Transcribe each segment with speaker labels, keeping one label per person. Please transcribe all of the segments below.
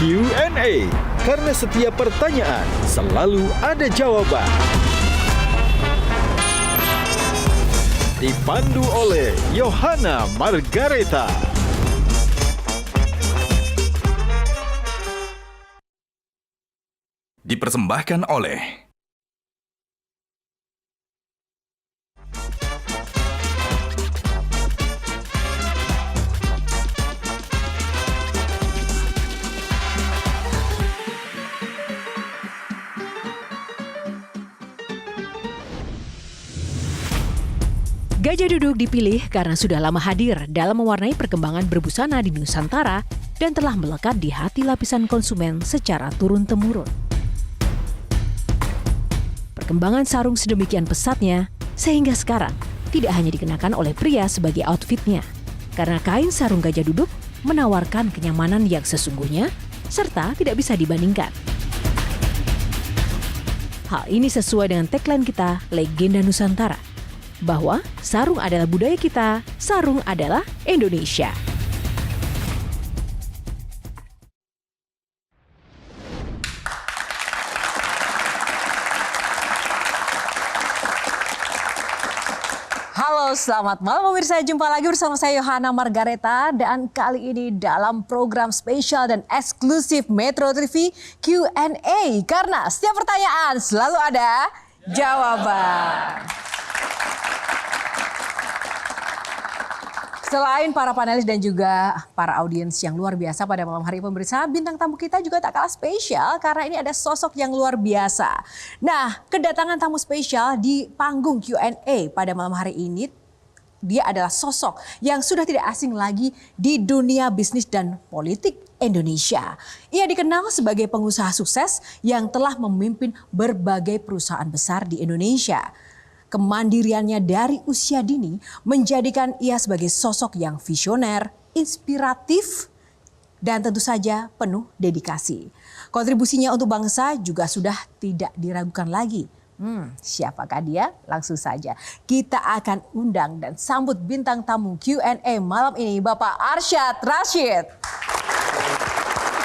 Speaker 1: Q&A, karena setiap pertanyaan selalu ada jawaban. Dipandu oleh Yohana Margareta.
Speaker 2: Dipersembahkan oleh
Speaker 3: Gajah Duduk dipilih karena sudah lama hadir dalam mewarnai perkembangan berbusana di Nusantara dan telah melekat di hati lapisan konsumen secara turun-temurun. Perkembangan sarung sedemikian pesatnya sehingga sekarang tidak hanya dikenakan oleh pria sebagai outfitnya, karena kain sarung Gajah Duduk menawarkan kenyamanan yang sesungguhnya serta tidak bisa dibandingkan. Hal ini sesuai dengan tagline kita, Legenda Nusantara, bahwa sarung adalah budaya kita, sarung adalah Indonesia. Halo, selamat malam pemirsa. Jumpa lagi bersama saya Yohana Margareta dan kali ini dalam program spesial dan eksklusif Metro TV Q&A, karena setiap pertanyaan selalu ada jawaban. Selain para panelis dan juga para audiens yang luar biasa pada malam hari pemirsa, bintang tamu kita juga tak kalah spesial karena ini ada sosok yang luar biasa. Nah, kedatangan tamu spesial di panggung Q&A pada malam hari ini, dia adalah sosok yang sudah tidak asing lagi di dunia bisnis dan politik Indonesia. Ia dikenal sebagai pengusaha sukses yang telah memimpin berbagai perusahaan besar di Indonesia. Kemandiriannya dari usia dini menjadikan ia sebagai sosok yang visioner, inspiratif, dan tentu saja penuh dedikasi. Kontribusinya untuk bangsa juga sudah tidak diragukan lagi. Siapakah dia? Langsung saja kita akan undang dan sambut bintang tamu Q&A malam ini, Bapak Arsyad Rashid.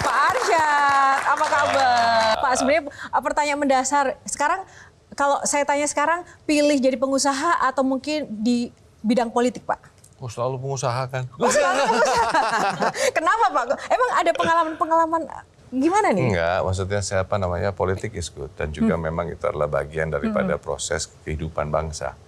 Speaker 3: Pak Arsyad, apa kabar? Pak, sebenarnya pertanyaan mendasar sekarang, kalau saya tanya sekarang, pilih jadi pengusaha atau mungkin di bidang politik, Pak?
Speaker 4: Oh, selalu pengusaha kan?
Speaker 3: Oh, selalu pengusaha. Kenapa, Pak? Emang ada pengalaman-pengalaman gimana nih?
Speaker 4: Enggak, maksudnya siapa namanya politik is good. Dan juga memang itu adalah bagian daripada proses kehidupan bangsa.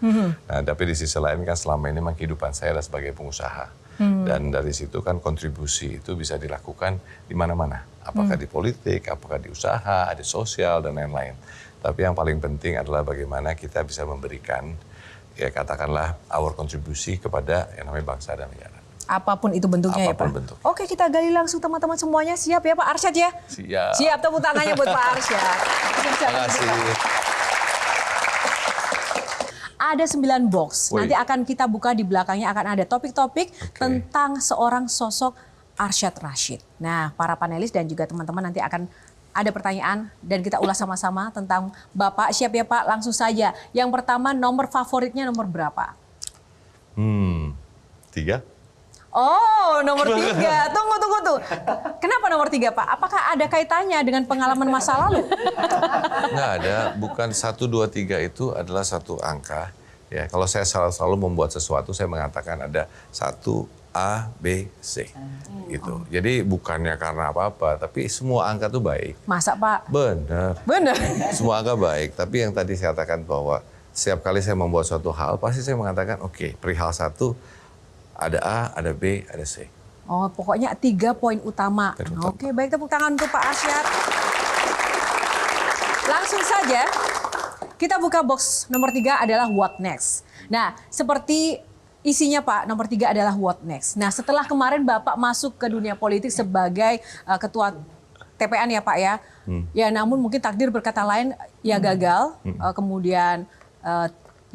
Speaker 4: Nah, tapi di sisi lain kan selama ini memang kehidupan saya adalah sebagai pengusaha. Dan dari situ kan kontribusi itu bisa dilakukan di mana-mana. Apakah di politik, apakah di usaha, di sosial, dan lain-lain. Tapi yang paling penting adalah bagaimana kita bisa memberikan, ya katakanlah, our kontribusi kepada yang namanya bangsa dan negara.
Speaker 3: Apapun itu bentuknya.
Speaker 4: Apapun
Speaker 3: ya, Pak?
Speaker 4: bentuk.
Speaker 3: Oke, kita gali langsung teman-teman semuanya. Siap ya Pak Arsyad ya?
Speaker 4: Siap.
Speaker 3: Siap, tepuk tangannya buat Pak Arsyad.
Speaker 4: Terima kasih.
Speaker 3: Ada 9 box.
Speaker 4: Woi.
Speaker 3: Nanti akan kita buka, di belakangnya akan ada topik-topik tentang seorang sosok Arsyad Rashid. Nah, para panelis dan juga teman-teman nanti akan ada pertanyaan dan kita ulas sama-sama tentang Bapak. Siap ya Pak? Langsung saja. Yang pertama, nomor favoritnya nomor berapa?
Speaker 4: 3.
Speaker 3: Oh, nomor 3. Tunggu. Kenapa nomor 3, Pak? Apakah ada kaitannya dengan pengalaman masa lalu?
Speaker 4: Nggak ada, bukan 1, 2, 3 itu adalah satu angka. Ya, kalau saya selalu membuat sesuatu, saya mengatakan ada 1, A, B, C. Gitu. Jadi bukannya karena apa-apa, tapi semua angka itu baik.
Speaker 3: Masa Pak?
Speaker 4: Benar.
Speaker 3: Benar.
Speaker 4: Semua angka baik, tapi yang tadi saya katakan bahwa setiap kali saya membuat suatu hal, pasti saya mengatakan, oke, perihal 1, ada A, ada B, ada C.
Speaker 3: Oh, pokoknya 3 poin utama. Oke, baik, tepuk tangan untuk Pak Arsyad. Langsung saja, kita buka box nomor 3 adalah what next. Nah, seperti isinya Pak, nomor 3 adalah what next. Nah, setelah kemarin Bapak masuk ke dunia politik sebagai ketua TPN ya Pak ya. Ya, namun mungkin takdir berkata lain, ya gagal. Kemudian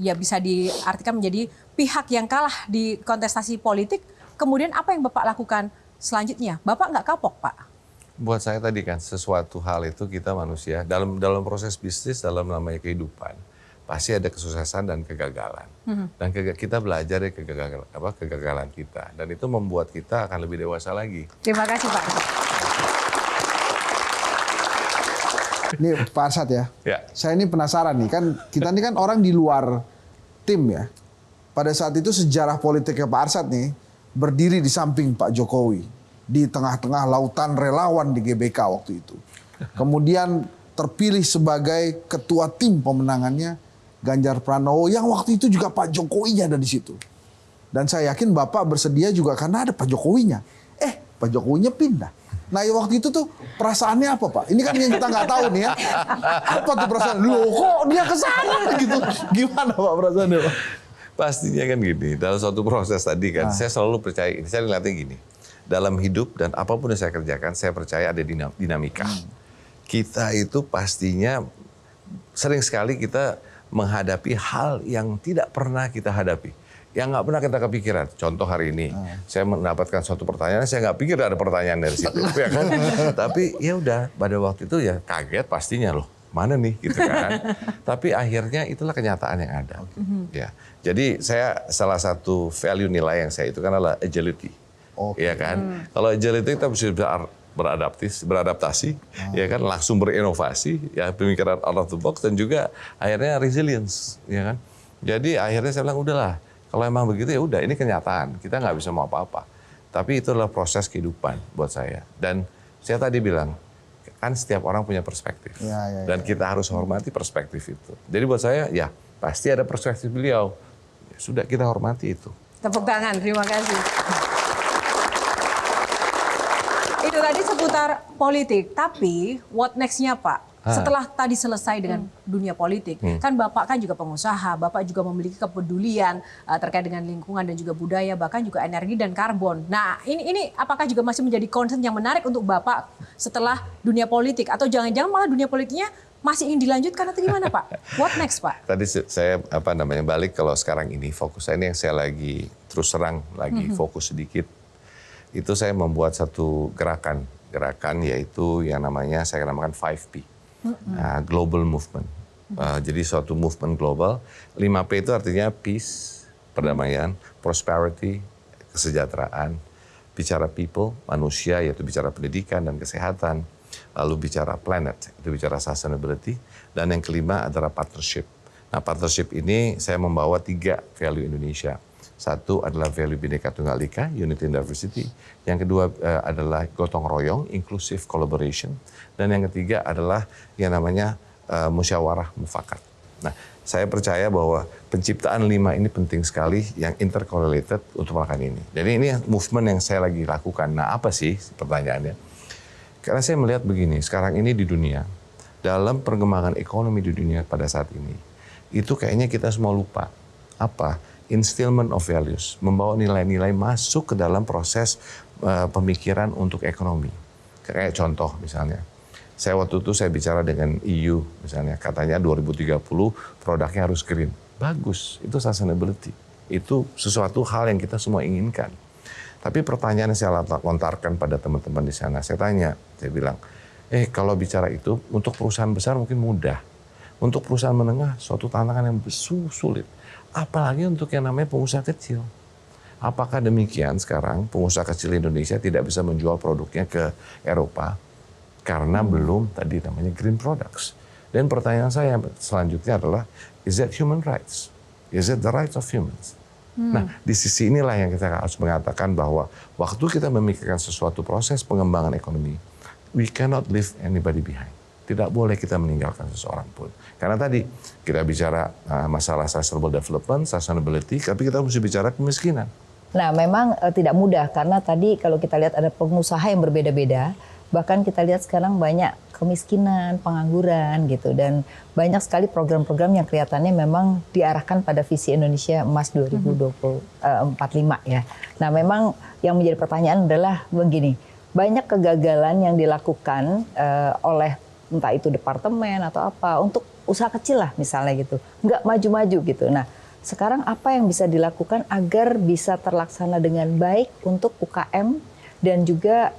Speaker 3: ya bisa diartikan menjadi pihak yang kalah di kontestasi politik. Kemudian apa yang Bapak lakukan selanjutnya? Bapak nggak kapok, Pak?
Speaker 4: Buat saya tadi kan sesuatu hal itu kita manusia dalam proses bisnis, dalam namanya kehidupan, pasti ada kesuksesan dan kegagalan. Dan kita belajar dari kegagalan kita. Dan itu membuat kita akan lebih dewasa lagi.
Speaker 3: Terima kasih Pak.
Speaker 5: Ini Pak Arsyad ya.
Speaker 4: Ya.
Speaker 5: Saya ini penasaran nih, kan kita ini kan orang di luar tim ya. Pada saat itu sejarah politiknya Pak Arsyad nih berdiri di samping Pak Jokowi di tengah-tengah lautan relawan di GBK waktu itu. Kemudian terpilih sebagai ketua tim pemenangannya Ganjar Pranowo yang waktu itu juga Pak Jokowinya ada di situ. Dan saya yakin Bapak bersedia juga karena ada Pak Jokowinya. Pak Jokowinya pindah. Nah waktu itu tuh perasaannya apa Pak? Ini kan yang kita nggak tahu nih ya. Apa tuh perasaan? Loh kok dia kesana gitu? Gimana Pak perasaannya Pak?
Speaker 4: Pastinya kan gini, dalam suatu proses tadi kan, saya selalu percaya ini, saya lihatnya gini. Dalam hidup dan apapun yang saya kerjakan, saya percaya ada dinamika. Kita itu pastinya sering sekali kita menghadapi hal yang tidak pernah kita hadapi. Yang nggak pernah kita kepikiran. Contoh hari ini, saya mendapatkan suatu pertanyaan, saya nggak pikir ada pertanyaan dari situ. Ya kan? Tapi ya udah, pada waktu itu ya kaget pastinya loh. Mana nih gitu kan. Tapi akhirnya itulah kenyataan yang ada. Ya. Jadi saya salah satu value nilai yang saya itu kan adalah agility. Ya kan. Kalau agility kita bisa beradaptasi, ya kan, langsung berinovasi, ya pemikiran out of the box dan juga akhirnya resilience, ya kan. Jadi akhirnya saya bilang udahlah, kalau emang begitu ya udah, ini kenyataan, kita nggak bisa mau apa-apa. Tapi itu adalah proses kehidupan buat saya. Dan saya tadi bilang, kan setiap orang punya perspektif. Dan kita harus hormati perspektif itu. Jadi buat saya, ya pasti ada perspektif beliau. Ya, sudah kita hormati itu.
Speaker 3: Tepuk tangan, terima kasih. Itu tadi seputar politik, tapi what next-nya Pak? Setelah tadi selesai dengan dunia politik, kan Bapak kan juga pengusaha, Bapak juga memiliki kepedulian terkait dengan lingkungan dan juga budaya, bahkan juga energi dan karbon. Nah, ini apakah juga masih menjadi concern yang menarik untuk Bapak setelah dunia politik? Atau jangan-jangan malah dunia politiknya masih ingin dilanjutkan atau gimana Pak? What next Pak?
Speaker 4: Tadi saya balik kalau sekarang ini fokus saya ini yang saya lagi terus serang lagi fokus sedikit. Itu saya membuat satu gerakan yaitu yang namanya saya namakan 5P. Global movement. Jadi suatu movement global. 5P itu artinya peace, perdamaian, prosperity, kesejahteraan, bicara people, manusia, yaitu bicara pendidikan dan kesehatan, lalu bicara planet, itu bicara sustainability, dan yang kelima adalah partnership. Nah, partnership ini saya membawa 3 value Indonesia. Satu adalah value Bhinneka Tunggal Ika, unity and diversity. Yang kedua adalah gotong royong, inclusive collaboration. Dan yang ketiga adalah yang namanya musyawarah mufakat. Nah, saya percaya bahwa penciptaan 5 ini penting sekali yang intercorrelated untuk melakukan ini. Jadi ini movement yang saya lagi lakukan. Nah, apa sih pertanyaannya? Karena saya melihat begini, sekarang ini di dunia, dalam perkembangan ekonomi di dunia pada saat ini, itu kayaknya kita semua lupa. Apa? Instillment of values, membawa nilai-nilai masuk ke dalam proses pemikiran untuk ekonomi. Kayak contoh misalnya, saya waktu itu saya bicara dengan EU misalnya, katanya 2030 produknya harus green. Bagus, itu sustainability. Itu sesuatu hal yang kita semua inginkan. Tapi pertanyaan yang saya lontarkan pada teman-teman di sana, saya tanya, saya bilang, kalau bicara itu untuk perusahaan besar mungkin mudah. Untuk perusahaan menengah, suatu tantangan yang sulit. Apalagi untuk yang namanya pengusaha kecil. Apakah demikian sekarang pengusaha kecil Indonesia tidak bisa menjual produknya ke Eropa karena belum tadi namanya green products? Dan pertanyaan saya selanjutnya adalah, is that human rights? Is it the rights of humans? Nah, di sisi inilah yang kita harus mengatakan bahwa waktu kita memikirkan sesuatu proses pengembangan ekonomi, we cannot leave anybody behind. Tidak boleh kita meninggalkan seseorang pun. Karena tadi kita bicara masalah sustainable development, sustainability, tapi kita mesti bicara kemiskinan.
Speaker 6: Nah, memang tidak mudah karena tadi kalau kita lihat ada pengusaha yang berbeda-beda, bahkan kita lihat sekarang banyak kemiskinan, pengangguran gitu, dan banyak sekali program-program yang kelihatannya memang diarahkan pada visi Indonesia Emas 2045 ya. Nah, memang yang menjadi pertanyaan adalah begini, banyak kegagalan yang dilakukan oleh entah itu departemen atau apa, untuk usaha kecil lah misalnya gitu, nggak maju-maju gitu. Nah, sekarang apa yang bisa dilakukan agar bisa terlaksana dengan baik untuk UKM dan juga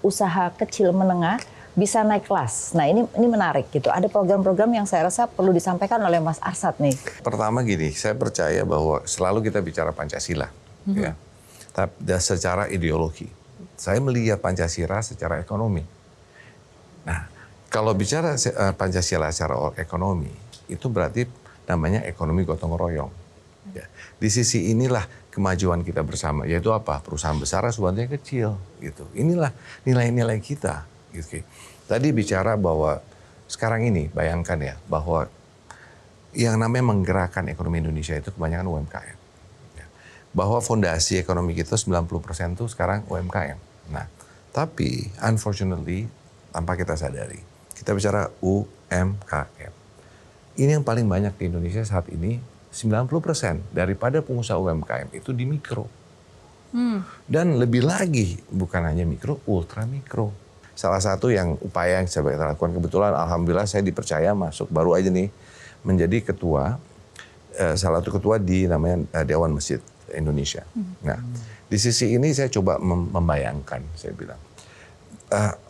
Speaker 6: usaha kecil menengah bisa naik kelas. Nah ini menarik gitu. Ada program-program yang saya rasa perlu disampaikan oleh Mas Arsad nih.
Speaker 4: Pertama gini, saya percaya bahwa selalu kita bicara Pancasila, ya, tapi secara ideologi. Saya melihat Pancasila secara ekonomi. Nah, kalau bicara Pancasila secara ekonomi, itu berarti namanya ekonomi gotong royong. Ya. Di sisi inilah kemajuan kita bersama, yaitu apa? Perusahaan besar sebuahnya kecil, gitu. Inilah nilai-nilai kita. Gitu. Tadi bicara bahwa sekarang ini bayangkan ya bahwa yang namanya menggerakkan ekonomi Indonesia itu kebanyakan UMKM. Ya. Bahwa fondasi ekonomi kita 90% itu sekarang UMKM. Nah, tapi unfortunately tanpa kita sadari, kita bicara UMKM. Ini yang paling banyak di Indonesia saat ini, 90% daripada pengusaha UMKM itu di mikro. Dan lebih lagi bukan hanya mikro, ultra mikro. Salah satu yang upaya yang saya lakukan, kebetulan alhamdulillah saya dipercaya masuk baru aja nih menjadi ketua, salah satu ketua di namanya Dewan Masjid Indonesia. Nah, di sisi ini saya coba membayangkan, saya bilang,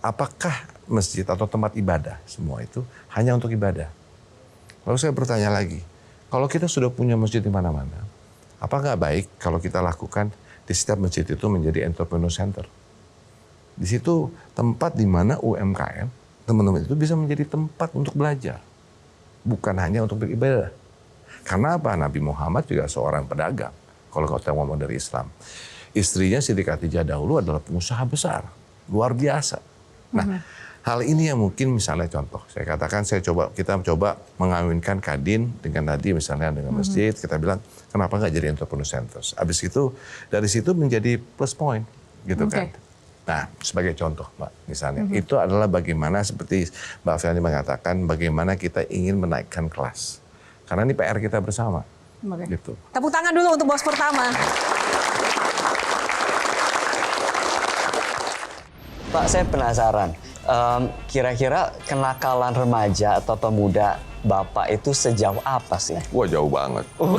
Speaker 4: apakah masjid atau tempat ibadah semua itu hanya untuk ibadah? Lalu saya bertanya lagi, kalau kita sudah punya masjid di mana-mana, apa nggak baik kalau kita lakukan di setiap masjid itu menjadi entrepreneur center? Di situ tempat di mana UMKM, teman-teman itu bisa menjadi tempat untuk belajar. Bukan hanya untuk beribadah. Karena apa? Nabi Muhammad juga seorang pedagang. Kalau kita ngomong dari Islam. Istrinya Siti Khadijah dahulu adalah pengusaha besar. Luar biasa. Nah, hal ini yang mungkin misalnya contoh. Saya katakan kita coba mengawinkan Kadin dengan tadi misalnya dengan masjid. Kita bilang, kenapa nggak jadi entrepreneur centers? Habis itu, dari situ menjadi plus point. Gitu kan. Nah, sebagai contoh, Mbak, misalnya, itu adalah bagaimana seperti Mbak Fiani mengatakan, bagaimana kita ingin menaikkan kelas. Karena ini PR kita bersama. Gitu.
Speaker 3: Tepuk tangan dulu untuk bos pertama.
Speaker 7: Pak, saya penasaran, kira-kira kenakalan remaja atau pemuda Bapak itu sejauh apa sih?
Speaker 4: Wah, jauh banget.
Speaker 3: Oh.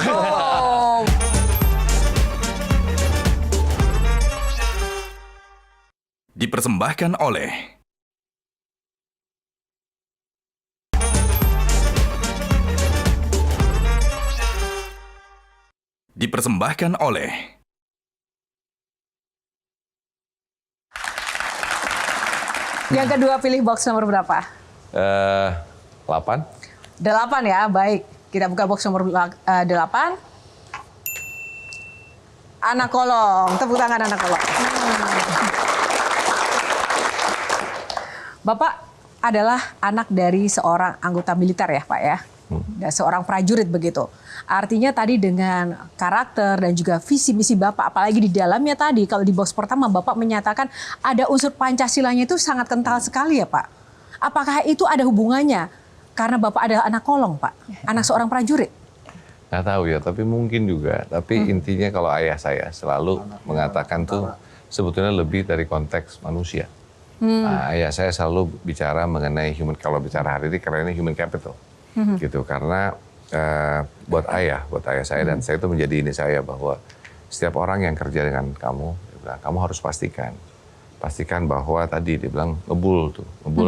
Speaker 2: Dipersembahkan oleh
Speaker 3: Yang kedua pilih box nomor berapa?
Speaker 4: 8.
Speaker 3: 8 ya, baik. Kita buka box nomor 8. Anak kolong, tepuk tangan anak kolong. Bapak adalah anak dari seorang anggota militer ya Pak ya? Dan seorang prajurit begitu. Artinya tadi dengan karakter dan juga visi misi Bapak, apalagi di dalamnya tadi, kalau di box pertama Bapak menyatakan ada unsur Pancasilanya itu sangat kental sekali ya Pak. Apakah itu ada hubungannya? Karena Bapak adalah anak kolong Pak, anak seorang prajurit.
Speaker 4: Nggak tahu ya, tapi mungkin juga. Tapi intinya kalau ayah saya selalu mengatakan tuh sebetulnya lebih dari konteks manusia. Nah, ayah saya selalu bicara mengenai kalau bicara hari ini kerennya human capital, gitu. Karena buat ayah saya dan saya itu menjadi ini saya bahwa setiap orang yang kerja dengan kamu, kamu harus pastikan bahwa tadi dia bilang ngebul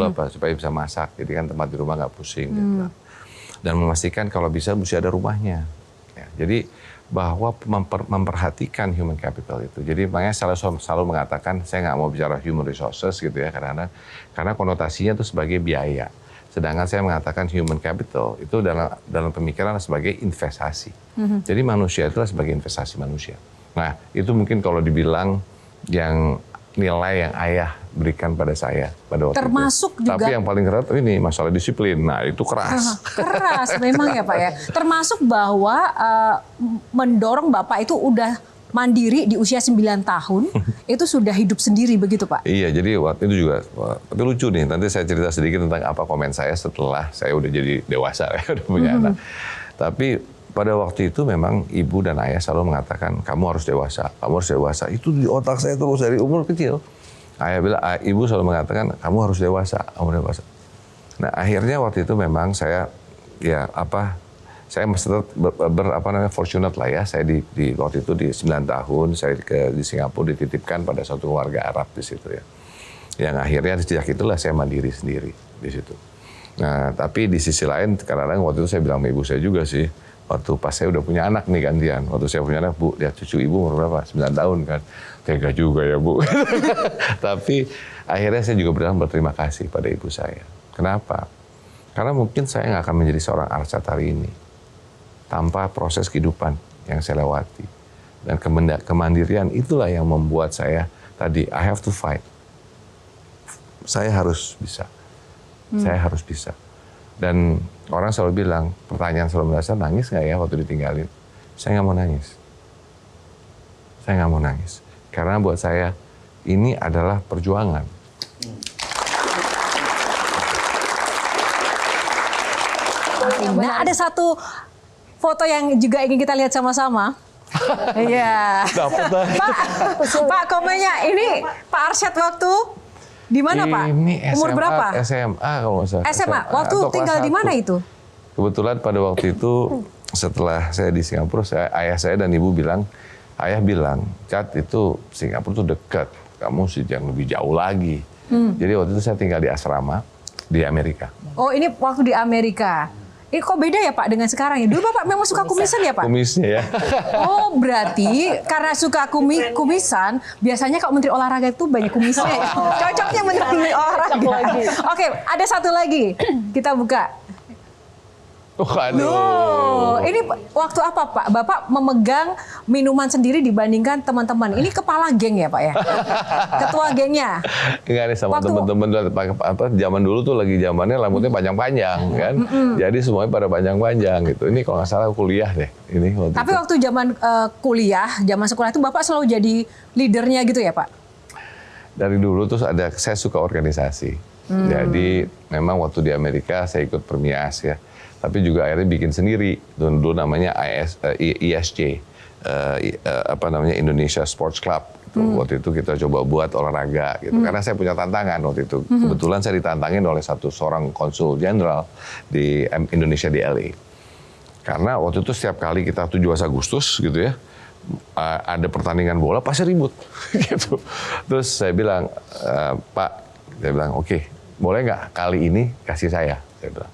Speaker 4: apa supaya bisa masak, jadi kan tempat di rumah nggak pusing, gitu. Dan memastikan kalau bisa mesti ada rumahnya. Ya, jadi bahwa memperhatikan human capital itu. Jadi makanya selalu mengatakan saya nggak mau bicara human resources gitu ya karena konotasinya itu sebagai biaya. Sedangkan saya mengatakan human capital itu dalam pemikiran sebagai investasi. Jadi manusia itulah sebagai investasi manusia. Nah itu mungkin kalau dibilang yang nilai yang ayah berikan pada saya pada waktu
Speaker 3: termasuk
Speaker 4: itu.
Speaker 3: Juga.
Speaker 4: Tapi yang paling keras ini masalah disiplin. Nah itu keras.
Speaker 3: Keras memang ya Pak ya. Termasuk bahwa mendorong Bapak itu udah mandiri di usia 9 tahun, itu sudah hidup sendiri begitu Pak?
Speaker 4: Iya, jadi waktu itu juga, tapi lucu nih, nanti saya cerita sedikit tentang apa komen saya setelah saya udah jadi dewasa, udah punya anak. Tapi pada waktu itu memang ibu dan ayah selalu mengatakan, kamu harus dewasa, kamu harus dewasa. Itu di otak saya terus dari umur kecil. Ibu selalu mengatakan, kamu harus dewasa, kamu dewasa. Nah akhirnya waktu itu memang saya, saya fortunate lah ya, saya di waktu itu di 9 tahun, saya di Singapura dititipkan pada suatu keluarga Arab di situ ya. Yang akhirnya sejak itulah saya mandiri sendiri di situ. Nah, tapi di sisi lain kadang-kadang waktu itu saya bilang sama ibu saya juga sih, waktu pas saya udah punya anak nih gantian, waktu saya punya anak, Bu, lihat cucu ibu umur berapa? 9 tahun kan. Tega juga ya, Bu. Tapi akhirnya saya juga bilang berterima kasih pada ibu saya. Kenapa? Karena mungkin saya nggak akan menjadi seorang Arsyad hari ini tanpa proses kehidupan yang saya lewati. Dan kemandirian itulah yang membuat saya tadi, I have to fight. Saya harus bisa. Saya harus bisa. Dan orang selalu bilang, pertanyaan selalu merasa, nangis nggak ya waktu ditinggalin? Saya nggak mau nangis. Saya nggak mau nangis. Karena buat saya, ini adalah perjuangan.
Speaker 3: Nah, ada satu foto yang juga ingin kita lihat sama-sama. Iya. Pak, komennya ini Pak Arsyad waktu di mana, Pak?
Speaker 4: Ini
Speaker 3: Umur
Speaker 4: SMA,
Speaker 3: berapa?
Speaker 4: SMA kalau nggak salah.
Speaker 3: SMA. Waktu
Speaker 4: atau
Speaker 3: tinggal
Speaker 4: kelas
Speaker 3: di mana
Speaker 4: 1.
Speaker 3: itu?
Speaker 4: Kebetulan pada waktu itu setelah saya di Singapura, ayah saya dan ibu bilang, ayah bilang, Cat, itu Singapura tuh dekat, kamu sih yang lebih jauh lagi. Jadi waktu itu saya tinggal di asrama di Amerika.
Speaker 3: Oh, ini waktu di Amerika. Ini kok beda ya, Pak, dengan sekarang ya? Dulu Bapak memang suka kumisan ya, Pak?
Speaker 4: Kumisnya ya.
Speaker 3: Oh, berarti karena suka kumisan, biasanya kalau Menteri Olahraga itu banyak kumisnya ya. Cocoknya Menteri Olahraga. Oke, ada satu lagi. Kita buka. Loh, ini waktu apa, Pak? Bapak memegang minuman sendiri dibandingkan teman-teman. Ini kepala geng ya, Pak ya? Ketua gengnya.
Speaker 4: Enggak nih sama teman-teman zaman dulu tuh lagi zamannya rambutnya panjang-panjang kan. Jadi semuanya pada panjang-panjang gitu. Ini kalau nggak salah kuliah deh. Tapi waktu zaman kuliah, zaman sekolah itu Bapak selalu jadi leadernya gitu ya, Pak? Dari dulu terus saya suka organisasi. Jadi memang waktu di Amerika saya ikut Permias ya. Tapi juga akhirnya bikin sendiri. Dulu namanya ISC, Indonesia Sports Club. Waktu itu kita coba buat olahraga gitu. Karena saya punya tantangan waktu itu. Kebetulan saya ditantangin oleh seorang konsul jenderal di Indonesia di LA. Karena waktu itu setiap kali kita 17 Agustus gitu ya, ada pertandingan bola pasti ribut gitu. Terus saya bilang, Pak, saya bilang oke, boleh nggak kali ini kasih saya bilang.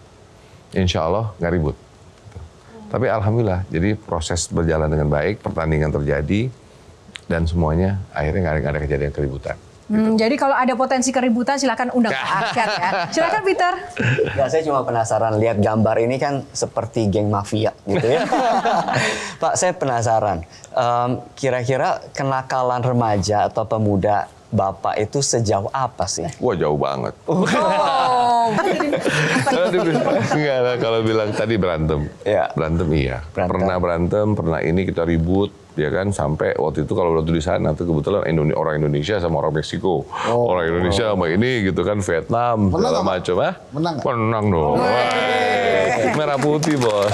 Speaker 4: Insya Allah nggak ribut. Tapi alhamdulillah, jadi proses berjalan dengan baik, pertandingan terjadi, dan semuanya akhirnya nggak ada kejadian keributan.
Speaker 3: Jadi kalau ada potensi keributan silakan undang Pak Arsyad ya. Silakan Peter.
Speaker 7: Ya, saya cuma penasaran lihat gambar ini kan seperti geng mafia gitu ya. Pak, saya penasaran. Kira-kira kenakalan remaja atau pemuda Bapak itu sejauh apa sih?
Speaker 4: Wah, jauh banget. Enggak lah, kalau bilang tadi berantem.
Speaker 7: Ya.
Speaker 4: Berantem iya. Pernah berantem, pernah ini kita ribut, ya kan, sampai waktu itu kalau waktu di sana tuh kebetulan orang Indonesia sama orang Meksiko. Orang Indonesia sama ini gitu kan, Vietnam, segala macam.
Speaker 5: Menang nggak?
Speaker 4: Menang dong. Merah putih, Bos.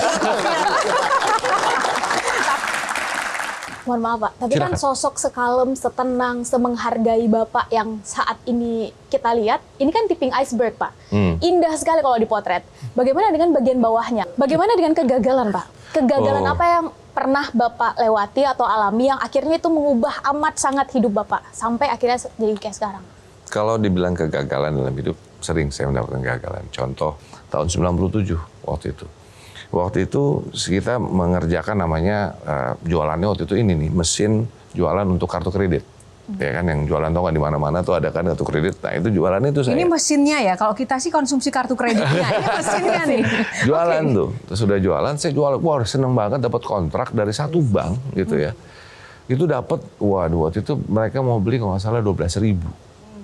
Speaker 8: Mohon maaf Pak, tapi kan sosok sekalem, setenang, semenghargai Bapak yang saat ini kita lihat, ini kan tipping iceberg Pak. Indah sekali kalau dipotret. Bagaimana dengan bagian bawahnya? Bagaimana dengan kegagalan Pak? Kegagalan apa yang pernah Bapak lewati atau alami yang akhirnya itu mengubah amat sangat hidup Bapak sampai akhirnya jadi kayak sekarang?
Speaker 4: Kalau dibilang kegagalan dalam hidup, sering saya mendapatkan kegagalan. Contoh, tahun 97 waktu itu. Waktu itu kita mengerjakan namanya jualannya waktu itu ini nih, mesin jualan untuk kartu kredit. Ya kan, yang jualan tau kan di mana-mana tuh ada kan kartu kredit. Nah, itu jualannya itu saya.
Speaker 3: Ini mesinnya ya, kalau kita sih konsumsi kartu kreditnya. Ini mesinnya nih.
Speaker 4: Jualan tuh. Terus sudah jualan, saya jual, wah seneng banget dapat kontrak dari satu bank gitu ya. Itu dapat, waduh, waktu itu mereka mau beli kalau nggak salah 12.000.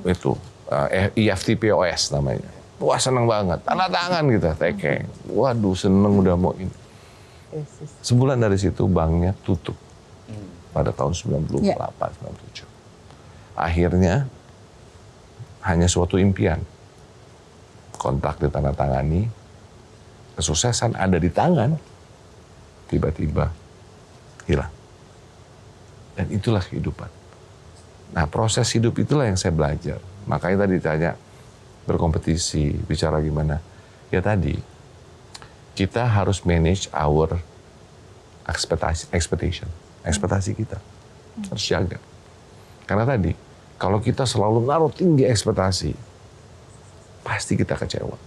Speaker 4: Itu EFT POS namanya. Wah, seneng banget. Tanda tangan kita, tekeng. Waduh, seneng udah mau ini. Sebulan dari situ banknya tutup. Pada tahun 98, 97. Akhirnya, hanya suatu impian. Kontrak ditandatangani, kesuksesan ada di tangan, tiba-tiba hilang. Dan itulah kehidupan. Nah, proses hidup itulah yang saya belajar. Makanya tadi ditanya, berkompetisi, bicara gimana. Ya tadi, kita harus manage our ekspektasi kita. Harus jaga. Karena tadi, Kalau kita selalu naruh tinggi ekspektasi, pasti kita kecewa.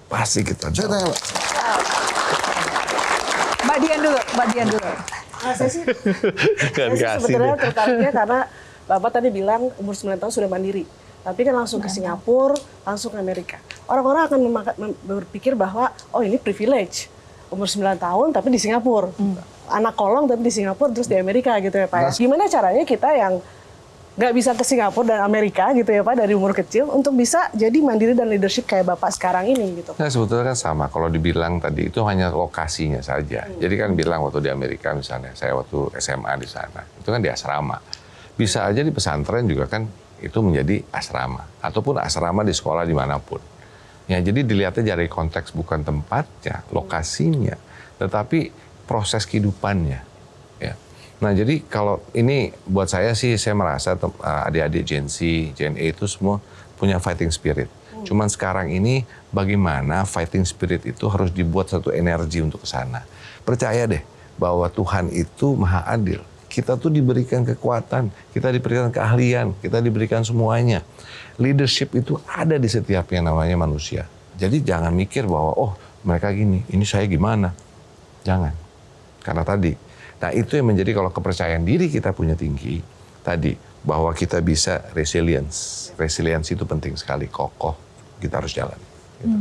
Speaker 4: Pasti kita
Speaker 5: Saya tanya, Pak.
Speaker 3: Mbak Dian dulu.
Speaker 9: Saya sih sebetulnya tertariknya karena Bapak tadi bilang umur 9 tahun sudah mandiri. Tapi kan langsung ke Singapura, langsung ke Amerika. Orang-orang akan berpikir bahwa, oh ini privilege. Umur 9 tahun tapi di Singapura. Anak kolong tapi di Singapura terus di Amerika gitu ya Pak. Ya. Gimana caranya kita yang nggak bisa ke Singapura dan Amerika gitu ya Pak dari umur kecil untuk bisa jadi mandiri dan leadership kayak Bapak sekarang ini gitu.
Speaker 4: Nah sebetulnya kan sama, kalau dibilang tadi itu hanya lokasinya saja. Jadi kan bilang waktu di Amerika misalnya, saya waktu SMA di sana, itu kan di asrama. Bisa aja di pesantren juga kan itu menjadi asrama. Ataupun asrama di sekolah dimanapun. Ya jadi dilihatnya dari konteks bukan tempatnya, lokasinya, tetapi proses kehidupannya. Ya. Nah jadi kalau ini buat saya sih, saya merasa adik-adik Gen Z, Gen A itu semua punya fighting spirit. Cuman sekarang ini bagaimana fighting spirit itu harus dibuat satu energi untuk ke sana. Percaya deh bahwa Tuhan itu maha adil. Kita tuh diberikan kekuatan, kita diberikan keahlian, kita diberikan semuanya. Leadership itu ada di setiap yang namanya manusia. Jadi jangan mikir bahwa, oh mereka gini, ini saya gimana. Jangan. Karena tadi, nah itu yang menjadi kalau kepercayaan diri kita punya tinggi, tadi, bahwa kita bisa resilience. Resilience itu penting sekali, kokoh, kita harus jalan. Gitu.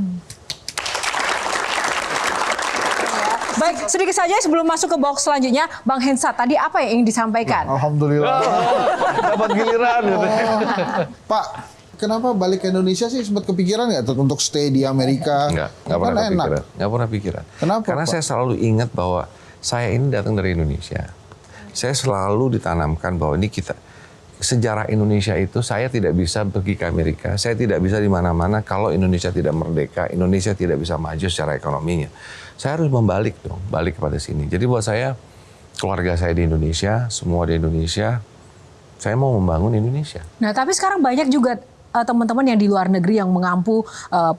Speaker 3: Baik, sedikit saja sebelum masuk ke box selanjutnya, Bang Hensa, tadi apa yang ingin disampaikan?
Speaker 5: Alhamdulillah.
Speaker 4: Dapat giliran. Gitu.
Speaker 5: Pak, kenapa balik ke Indonesia sih? Sempat kepikiran nggak untuk stay di Amerika?
Speaker 4: Nggak
Speaker 5: Kan
Speaker 4: pernah
Speaker 5: enak.
Speaker 4: kepikiran. Nggak pernah pikiran.
Speaker 5: Kenapa,
Speaker 4: Karena
Speaker 5: Pak?
Speaker 4: saya selalu ingat bahwa saya ini datang dari Indonesia. Saya selalu ditanamkan bahwa ini kita, sejarah Indonesia itu saya tidak bisa pergi ke Amerika, saya tidak bisa di mana-mana kalau Indonesia tidak merdeka, Indonesia tidak bisa maju secara ekonominya. Saya harus membalik dong, balik kepada sini. Jadi buat saya, keluarga saya di Indonesia, semua di Indonesia, saya mau membangun Indonesia.
Speaker 3: Nah, tapi sekarang banyak juga teman-teman yang di luar negeri yang mengampu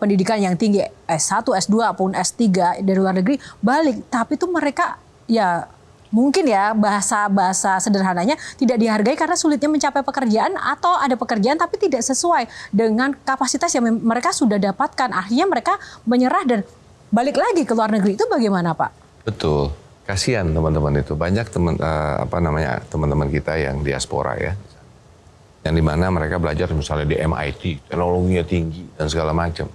Speaker 3: pendidikan yang tinggi, S1, S2, maupun S3 dari luar negeri, balik. Tapi tuh mereka ya mungkin ya bahasa sederhananya tidak dihargai karena sulitnya mencapai pekerjaan atau ada pekerjaan tapi tidak sesuai dengan kapasitas yang mereka sudah dapatkan. Akhirnya mereka menyerah dan balik lagi ke luar negeri. Itu bagaimana Pak?
Speaker 4: Betul. Kasihan teman-teman itu. Banyak teman-teman kita yang diaspora ya. Yang dimana mereka belajar misalnya di MIT, teknologinya tinggi dan segala macam.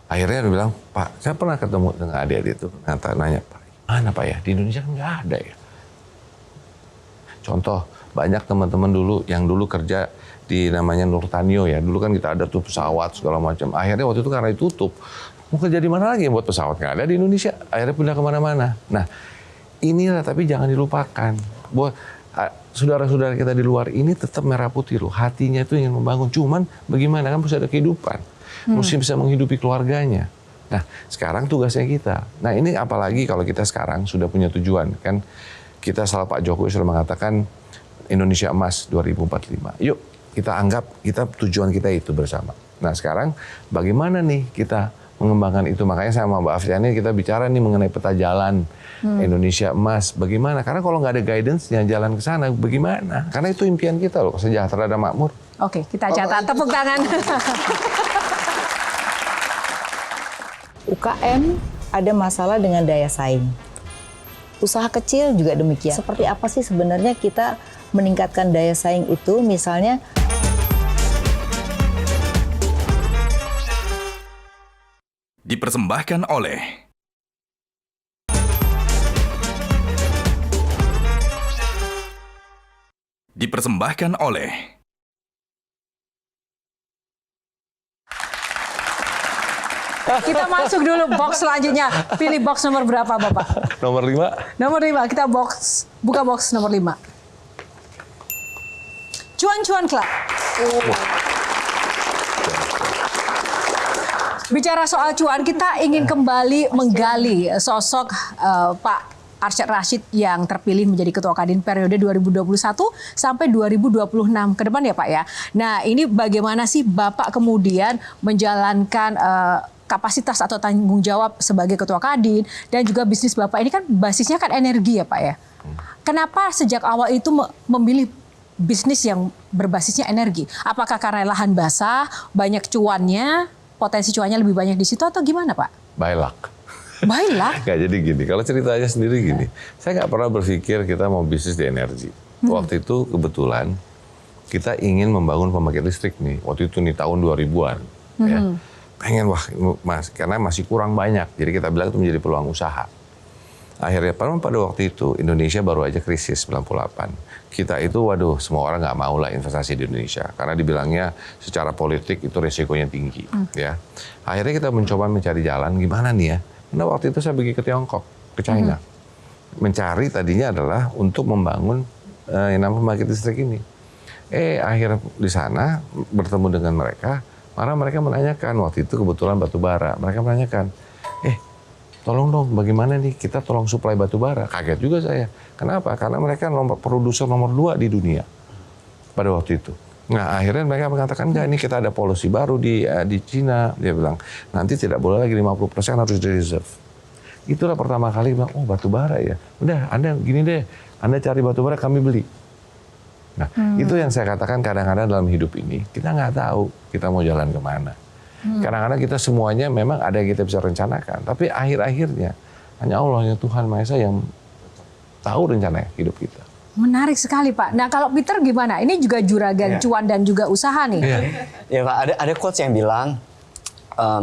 Speaker 4: Akhirnya dia bilang, Pak, saya pernah ketemu dengan adik-adik itu. Nanya, Pak, mana Pak ya? Di Indonesia kan nggak ada ya. Contoh, banyak teman-teman dulu yang dulu kerja di namanya Nurtanio ya. Dulu kan kita ada tuh pesawat segala macam. Akhirnya waktu itu karena ditutup, mau kerja di mana lagi yang buat pesawat? Nggak ada di Indonesia. Akhirnya pindah kemana-mana. Nah, inilah tapi jangan dilupakan. Buat saudara-saudara kita di luar ini tetap merah putih loh. Hatinya itu ingin membangun. Cuman bagaimana kan mesti ada kehidupan. Mesti bisa menghidupi keluarganya. Nah, sekarang tugasnya kita. Nah, ini apalagi kalau kita sekarang sudah punya tujuan. Kan kita salah Pak Jokowi sudah mengatakan Indonesia Emas 2045. Yuk, kita anggap tujuan kita itu bersama. Nah, sekarang bagaimana nih kita mengembangkan itu? Makanya sama Mbak Afiani kita bicara nih mengenai peta jalan Indonesia Emas. Bagaimana? Karena kalau nggak ada guidance-nya jalan ke sana, bagaimana? Karena itu impian kita loh, sejahtera dan makmur.
Speaker 3: Oke, kita catat. Tepuk tangan.
Speaker 6: UKM ada masalah dengan daya saing. Usaha kecil juga demikian. Seperti apa sih sebenarnya kita meningkatkan daya saing itu? Misalnya
Speaker 2: Dipersembahkan oleh
Speaker 3: Kita masuk dulu box selanjutnya. Pilih box nomor berapa Bapak?
Speaker 4: Nomor 5.
Speaker 3: Nomor 5, kita buka box nomor 5. Cuan-cuan Club. Bicara soal cuan, kita ingin kembali menggali sosok Pak Arsyad Rashid yang terpilih menjadi Ketua Kadin periode 2021 sampai 2026 ke depan ya Pak ya. Nah, ini bagaimana sih Bapak kemudian menjalankan kapasitas atau tanggung jawab sebagai Ketua Kadin dan juga bisnis Bapak ini kan basisnya kan energi ya Pak ya. Kenapa sejak awal itu memilih bisnis yang berbasisnya energi? Apakah karena lahan basah, banyak cuannya, potensi cuannya lebih banyak di situ atau gimana Pak?
Speaker 4: By luck.
Speaker 3: Baiklah.
Speaker 4: Nggak, jadi gini, kalau ceritanya sendiri gini, saya nggak pernah berpikir kita mau bisnis di energi. Waktu itu kebetulan kita ingin membangun pembangkit listrik nih, waktu itu nih tahun 2000-an. Ya. Pengen, wah karena masih kurang banyak, jadi kita bilang itu menjadi peluang usaha. Akhirnya pada waktu itu Indonesia baru aja krisis 98. Kita itu waduh semua orang nggak mau lah investasi di Indonesia karena dibilangnya secara politik itu resikonya tinggi ya. Akhirnya kita mencoba mencari jalan gimana nih ya. Karena waktu itu saya pergi ke Tiongkok, ke China. Mencari tadinya adalah untuk membangun yang namanya pembangkit listrik ini. Akhirnya di sana bertemu dengan mereka, malah mereka menanyakan waktu itu kebetulan batu bara. Mereka menanyakan, tolong dong, bagaimana nih kita tolong suplai batu bara. Kaget juga saya. Kenapa? Karena mereka produser nomor 2 di dunia pada waktu itu. Nah akhirnya mereka mengatakan, enggak ini kita ada polusi baru di Cina. Dia bilang, nanti tidak boleh lagi 50% harus di reserve. Itulah pertama kali bilang, oh batu bara ya. Udah, Anda gini deh, Anda cari batu bara kami beli. Nah itu yang saya katakan kadang-kadang dalam hidup ini, kita nggak tahu kita mau jalan kemana. Kadang-kadang kita semuanya memang ada yang kita bisa rencanakan, tapi akhir-akhirnya hanya Allah yang Tuhan Maha Esa yang tahu rencana hidup kita.
Speaker 3: Menarik sekali Pak. Nah kalau Peter gimana? Ini juga juragan cuan dan juga usaha nih.
Speaker 7: Ya Pak, ada quotes yang bilang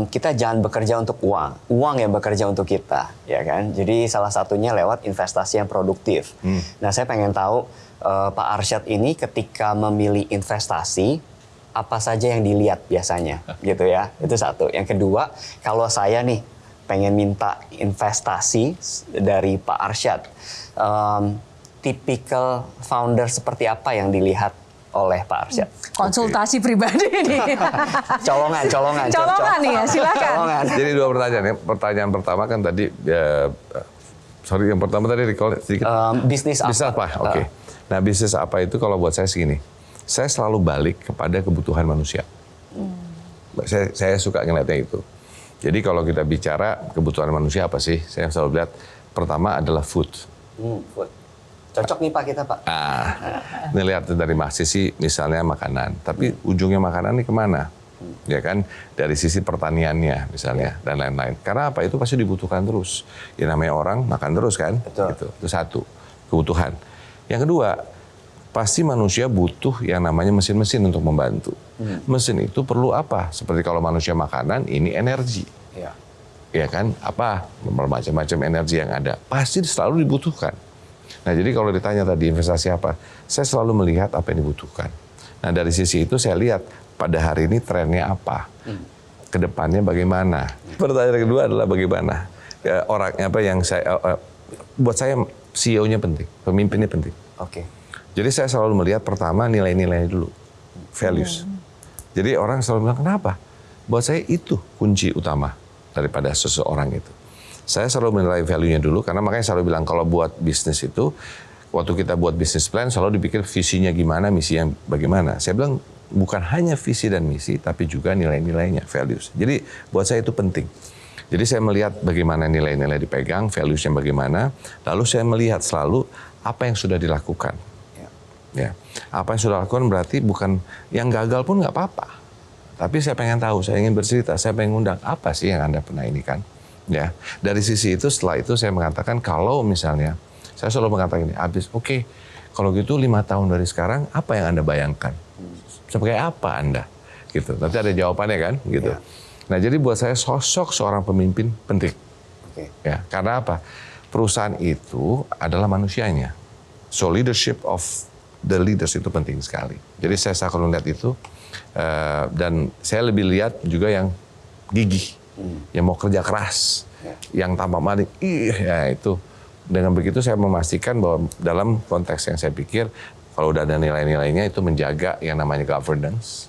Speaker 7: kita jangan bekerja untuk uang yang bekerja untuk kita, ya kan? Jadi salah satunya lewat investasi yang produktif. Nah saya pengen tahu Pak Arsyad ini ketika memilih investasi apa saja yang dilihat biasanya, gitu ya. Itu satu. Yang kedua, kalau saya nih pengen minta investasi dari Pak Arsyad, tipikal founder seperti apa yang dilihat oleh Pak Arsyad?
Speaker 3: Konsultasi pribadi nih. Colongan nih ya, silakan.
Speaker 4: Colongan. Jadi 2 pertanyaan ya. Pertanyaan pertama kan tadi, yang pertama tadi recall sedikit.
Speaker 7: Bisnis apa?
Speaker 4: Bisnis apa? Oke. Nah bisnis apa itu kalau buat saya segini. Saya selalu balik kepada kebutuhan manusia. Saya suka ngeliatnya itu. Jadi kalau kita bicara kebutuhan manusia apa sih? Saya selalu lihat pertama adalah food.
Speaker 7: Food. Cocok nih Pak kita Pak.
Speaker 4: Ini lihat dari sisi misalnya makanan. Tapi ujungnya makanan ini kemana? Ya kan? Dari sisi pertaniannya misalnya dan lain-lain. Karena apa? Itu pasti dibutuhkan terus. Ya namanya orang makan terus kan?
Speaker 7: Betul.
Speaker 4: Gitu. Itu satu, kebutuhan. Yang kedua, pasti manusia butuh yang namanya mesin-mesin untuk membantu. Mesin itu perlu apa? Seperti kalau manusia makanan, ini energi. Ya kan? Apa? Bermacam-macam energi yang ada. Pasti selalu dibutuhkan. Nah jadi kalau ditanya tadi investasi apa? Saya selalu melihat apa yang dibutuhkan. Nah dari sisi itu saya lihat pada hari ini trennya apa? Kedepannya bagaimana? Pertanyaan kedua adalah bagaimana? Orangnya apa yang buat saya CEO-nya penting, pemimpinnya penting.
Speaker 7: Oke.
Speaker 4: Jadi saya selalu melihat pertama nilai-nilai dulu, values. Jadi orang selalu bilang kenapa? Buat saya itu kunci utama daripada seseorang itu. Saya selalu menilai value-nya dulu karena makanya selalu bilang kalau buat bisnis itu, waktu kita buat bisnis plan selalu dipikir visinya gimana, misinya bagaimana. Saya bilang bukan hanya visi dan misi, tapi juga nilai-nilainya, values. Jadi buat saya itu penting. Jadi saya melihat bagaimana nilai-nilai dipegang, values-nya bagaimana, lalu saya melihat selalu apa yang sudah dilakukan. Ya, apa yang sudah lakukan berarti bukan yang gagal pun nggak apa-apa. Tapi saya pengen tahu, saya ingin bercerita, saya pengen undang apa sih yang Anda pernah ini kan. Ya, dari sisi itu setelah itu saya mengatakan kalau misalnya saya selalu mengatakan ini, oke, kalau gitu 5 tahun dari sekarang apa yang Anda bayangkan? Sebagai apa Anda? Gitu. Nanti ada jawabannya kan, gitu. Nah, jadi buat saya sosok seorang pemimpin penting. Ya, karena apa? Perusahaan itu adalah manusianya. So leadership of the leaders itu penting sekali. Jadi saya selalu lihat itu dan saya lebih lihat juga yang gigih, yang mau kerja keras, yang tanpa maling. Ya itu. Dengan begitu saya memastikan bahwa dalam konteks yang saya pikir kalau udah ada nilai-nilainya itu menjaga yang namanya governance.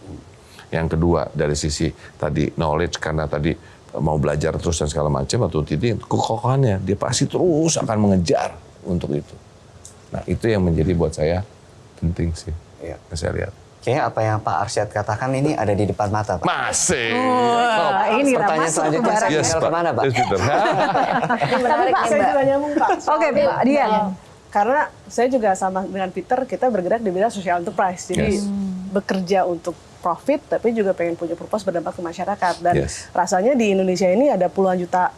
Speaker 4: Yang kedua dari sisi tadi knowledge karena tadi mau belajar terus dan segala macam atau titik kekokohannya dia pasti terus akan mengejar untuk itu. Nah itu yang menjadi buat saya penting sih. Yang saya lihat.
Speaker 7: Kayaknya apa yang Pak Arsyad katakan ini ada di depan mata, Pak.
Speaker 4: Masih.
Speaker 3: Ini
Speaker 7: pertanyaan selanjutnya saya tinggal kemana, Pak?
Speaker 9: Tapi Pak, saya juga nyambung, Pak.
Speaker 3: Oke, Pak Dian.
Speaker 9: Karena saya juga sama dengan Peter, kita bergerak di bidang social enterprise. Jadi bekerja untuk profit, tapi juga pengen punya purpose berdampak ke masyarakat. Dan rasanya di Indonesia ini ada puluhan juta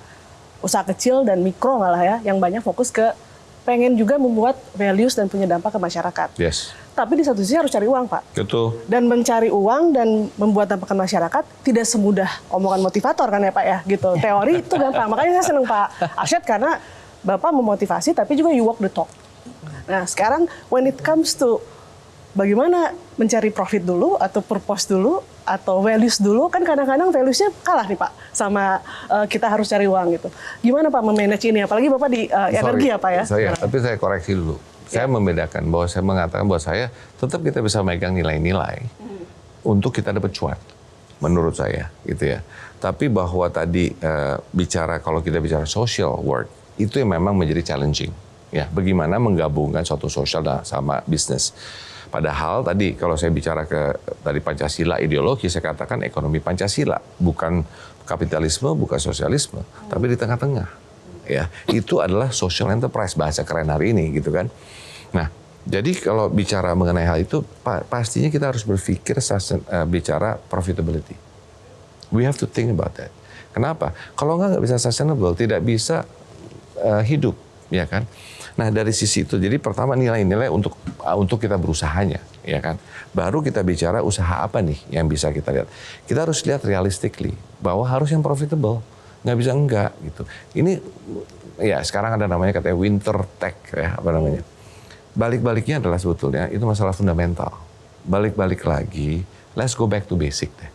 Speaker 9: usaha kecil dan mikro malah ya, yang banyak fokus ke pengen juga membuat values dan punya dampak ke masyarakat. Tapi di satu sisi harus cari uang, Pak.
Speaker 4: Betul.
Speaker 9: Dan mencari uang dan membuat dampak ke masyarakat tidak semudah omongan motivator kan ya Pak ya, gitu. Teori itu gampang. Makanya saya senang Pak Arsyad karena Bapak memotivasi tapi juga you walk the talk. Nah sekarang when it comes to bagaimana mencari profit dulu atau purpose dulu atau values dulu, kan kadang-kadang valuesnya kalah nih Pak sama kita harus cari uang gitu. Gimana Pak memanage ini? Apalagi Bapak di energi ya Pak ya?
Speaker 4: Tapi saya koreksi dulu. Saya membedakan bahwa saya mengatakan bahwa saya tetap kita bisa megang nilai-nilai untuk kita dapat cuan, menurut saya gitu ya. Tapi bahwa tadi kalau kita bicara social work, itu yang memang menjadi challenging. Ya, bagaimana menggabungkan suatu sosial sama bisnis. Padahal tadi kalau saya bicara dari Pancasila ideologi, saya katakan ekonomi Pancasila, bukan kapitalisme, bukan sosialisme, tapi di tengah-tengah. Ya, itu adalah social enterprise, bahasa keren hari ini gitu kan. Nah, jadi kalau bicara mengenai hal itu, pastinya kita harus berpikir bicara profitability. We have to think about that. Kenapa? Kalau nggak bisa sustainable, tidak bisa hidup, ya kan? Nah dari sisi itu, jadi pertama nilai-nilai untuk kita berusahanya, ya kan? Baru kita bicara usaha apa nih yang bisa kita lihat. Kita harus lihat realistically bahwa harus yang profitable, nggak bisa enggak gitu. Ini ya sekarang ada namanya katanya winter tech ya apa namanya. Balik-baliknya adalah sebetulnya itu masalah fundamental. Balik-balik lagi, let's go back to basic deh.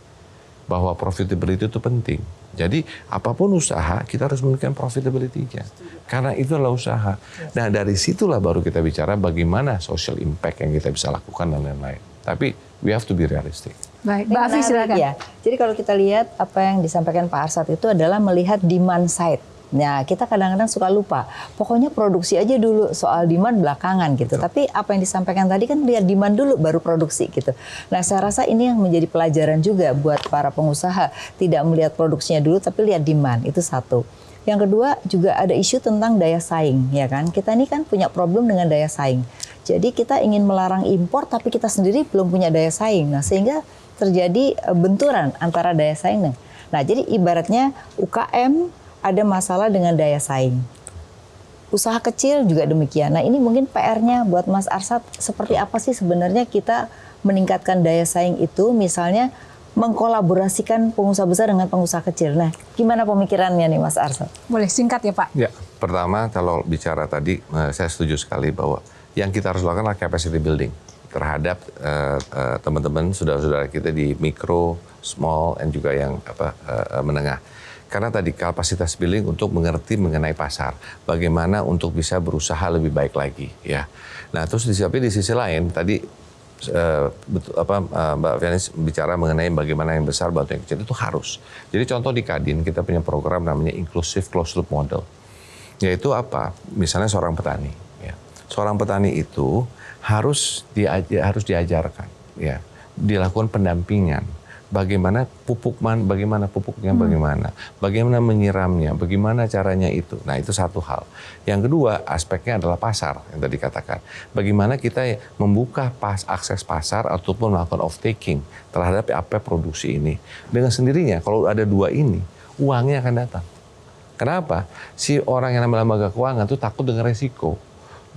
Speaker 4: Bahwa profitability itu penting. Jadi apapun usaha kita harus memiliki profitability-nya. Karena itu adalah usaha. Nah dari situlah baru kita bicara bagaimana social impact yang kita bisa lakukan dan lain-lain. Tapi we have to be realistic.
Speaker 3: Baik, Mbak Afi silakan.
Speaker 6: Ya. Jadi kalau kita lihat apa yang disampaikan Pak Arsyad itu adalah melihat demand side. Nah, kita kadang-kadang suka lupa. Pokoknya produksi aja dulu, soal demand belakangan gitu. Betul. Tapi apa yang disampaikan tadi kan lihat demand dulu baru produksi gitu. Nah, saya rasa ini yang menjadi pelajaran juga buat para pengusaha. Tidak melihat produksinya dulu tapi lihat demand, itu satu. Yang kedua juga ada isu tentang daya saing, ya kan? Kita ini kan punya problem dengan daya saing. Jadi kita ingin melarang impor tapi kita sendiri belum punya daya saing. Nah, sehingga terjadi benturan antara daya saing. Nah, jadi ibaratnya UKM ada masalah dengan daya saing. Usaha kecil juga demikian. Nah ini mungkin PR-nya buat Mas Arsyad, seperti apa sih sebenarnya kita meningkatkan daya saing itu, misalnya mengkolaborasikan pengusaha besar dengan pengusaha kecil. Nah gimana pemikirannya nih Mas Arsyad?
Speaker 3: Boleh singkat ya Pak?
Speaker 4: Ya, pertama kalau bicara tadi, saya setuju sekali bahwa yang kita harus lakukan adalah capacity building terhadap teman-teman, saudara-saudara kita di mikro, small, dan juga yang menengah. Karena tadi kapasitas building untuk mengerti mengenai pasar, bagaimana untuk bisa berusaha lebih baik lagi, ya. Nah, terus tapi di sisi lain tadi Mbak Fianis bicara mengenai bagaimana yang besar bantu yang kecil itu harus. Jadi contoh di Kadin kita punya program namanya Inclusive Closed Loop Model, yaitu apa? Misalnya seorang petani, ya. Seorang petani itu harus diajarkan, ya, dilakukan pendampingan. Bagaimana pupuknya, bagaimana menyiramnya, bagaimana caranya itu. Nah itu satu hal. Yang kedua aspeknya adalah pasar yang tadi katakan. Bagaimana kita membuka akses pasar ataupun melakukan off-taking terhadap apa produksi ini. Dengan sendirinya kalau ada dua ini, uangnya akan datang. Kenapa? Si orang yang namanya lembaga keuangan tuh takut dengan resiko.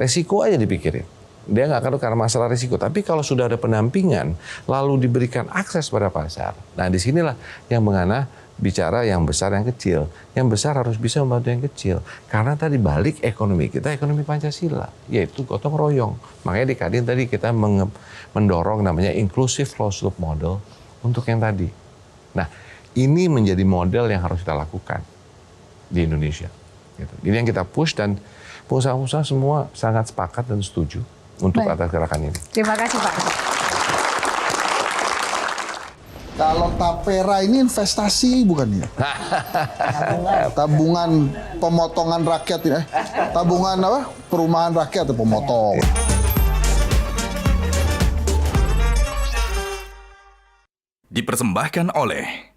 Speaker 4: Resiko aja dipikirin. Dia nggak akan karena masalah risiko. Tapi kalau sudah ada pendampingan, lalu diberikan akses pada pasar. Nah disinilah yang mengana bicara yang besar yang kecil. Yang besar harus bisa membantu yang kecil. Karena tadi balik ekonomi kita, ekonomi Pancasila. Yaitu gotong royong. Makanya di Kadin tadi kita mendorong namanya Inclusive Closed Loop Model untuk yang tadi. Nah ini menjadi model yang harus kita lakukan di Indonesia. Gitu. Ini yang kita push dan pengusaha-pengusaha semua sangat sepakat dan setuju untuk atas gerakan ini.
Speaker 3: Terima kasih Pak.
Speaker 5: Kalau Tapera ini investasi bukan ya? Tabungan pemotongan rakyat ya? Tabungan apa? Perumahan rakyat atau pemotong.
Speaker 2: Dipersembahkan oleh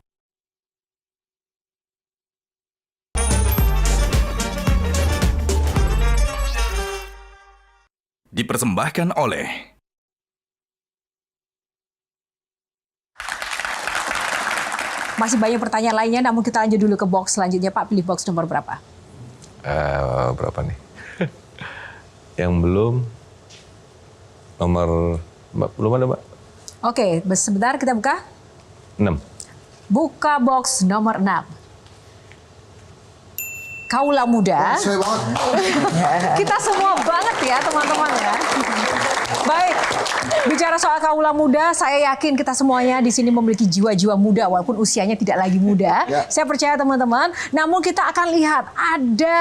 Speaker 2: dipersembahkan oleh
Speaker 3: Masih banyak pertanyaan lainnya, namun kita lanjut dulu ke box selanjutnya. Pak, pilih box nomor berapa?
Speaker 4: Berapa nih? Yang belum nomor belum ada, Mbak.
Speaker 3: Oke, sebentar kita buka.
Speaker 4: 6.
Speaker 3: Buka box nomor 6. Kaula muda.
Speaker 5: Sesuai banget.
Speaker 3: Kita semua banget ya teman-teman ya. Baik, bicara soal kaula muda, saya yakin kita semuanya di sini memiliki jiwa-jiwa muda walaupun usianya tidak lagi muda.
Speaker 5: Ya.
Speaker 3: Saya percaya teman-teman. Namun kita akan lihat ada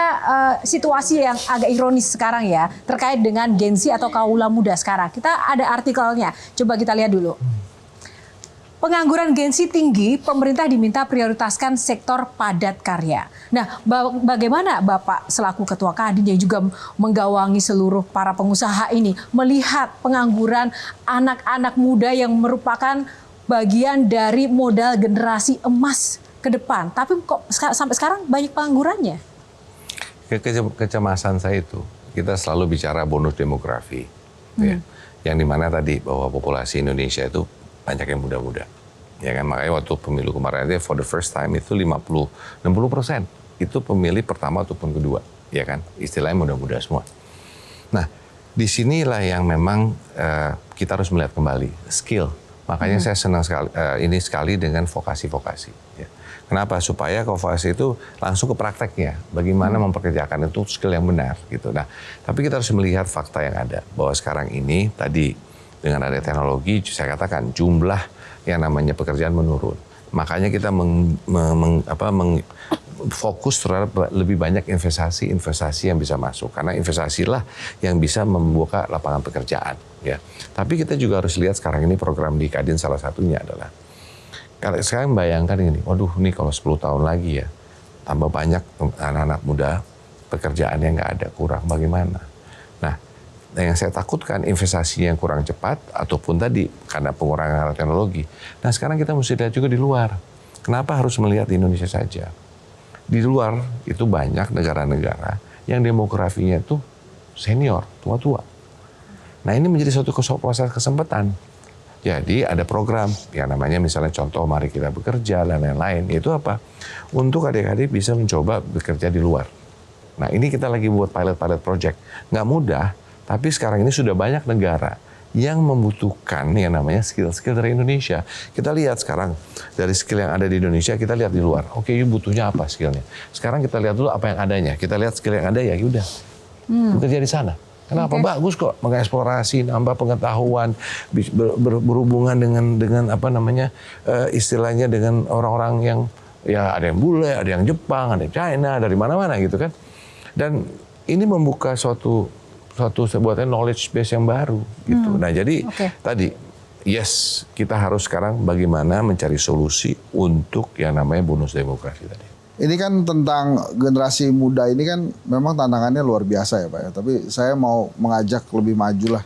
Speaker 3: situasi yang agak ironis sekarang ya terkait dengan Gen Z atau kaula muda sekarang. Kita ada artikelnya. Coba kita lihat dulu. Pengangguran Gen Z tinggi, pemerintah diminta prioritaskan sektor padat karya. Nah, bagaimana Bapak selaku Ketua Kadin yang juga menggawangi seluruh para pengusaha ini melihat pengangguran anak-anak muda yang merupakan bagian dari modal generasi emas ke depan. Tapi kok sampai sekarang banyak penganggurannya?
Speaker 4: Kecemasan saya itu, kita selalu bicara bonus demografi. Ya. Yang dimana tadi bahwa populasi Indonesia itu banyak yang muda-muda. Ya kan, makanya waktu pemilu kemarin itu for the first time itu 60% itu pemilih pertama ataupun kedua, ya kan, istilahnya muda-muda semua. Nah, disinilah yang memang kita harus melihat kembali skill. Makanya saya senang sekali dengan vokasi-vokasi. Ya. Kenapa? Supaya vokasi itu langsung ke prakteknya. Bagaimana memperkerjakan itu skill yang benar gitu. Nah, tapi kita harus melihat fakta yang ada bahwa sekarang ini tadi dengan ada teknologi, saya katakan jumlah yang namanya pekerjaan menurun. Makanya kita fokus terhadap lebih banyak investasi yang bisa masuk. Karena investasilah yang bisa membuka lapangan pekerjaan. Ya. Tapi kita juga harus lihat sekarang ini program di Kadin salah satunya adalah, kalau sekarang bayangkan ini, waduh ini kalau 10 tahun lagi ya, tambah banyak anak-anak muda, pekerjaan yang nggak ada, kurang bagaimana. Nah, yang saya takutkan investasi yang kurang cepat ataupun tadi karena pengurangan teknologi. Nah sekarang kita mesti lihat juga di luar. Kenapa harus melihat di Indonesia saja? Di luar itu banyak negara-negara yang demografinya itu senior, tua-tua. Nah ini menjadi suatu kesempatan. Jadi ada program yang namanya misalnya contoh Mari Kita Bekerja dan lain-lain. Itu apa? Untuk adik-adik bisa mencoba bekerja di luar. Nah ini kita lagi buat pilot project. Nggak mudah. Tapi sekarang ini sudah banyak negara yang membutuhkan yang namanya skill-skill dari Indonesia. Kita lihat sekarang dari skill yang ada di Indonesia, kita lihat di luar. Oke, butuhnya apa skillnya? Sekarang kita lihat dulu apa yang adanya. Kita lihat skill yang ada ya udah. Bekerja di sana. Kenapa? Bagus kok mengeksplorasi, nambah pengetahuan, berhubungan dengan apa namanya istilahnya dengan orang-orang yang ya ada yang bule, ada yang Jepang, ada yang China, dari mana-mana gitu kan. Dan ini membuka suatu sebuah knowledge base yang baru gitu. Nah jadi tadi yes kita harus sekarang bagaimana mencari solusi untuk yang namanya bonus demografi tadi.
Speaker 5: Ini kan tentang generasi muda ini kan memang tantangannya luar biasa ya Pak ya. Tapi saya mau mengajak lebih maju lah.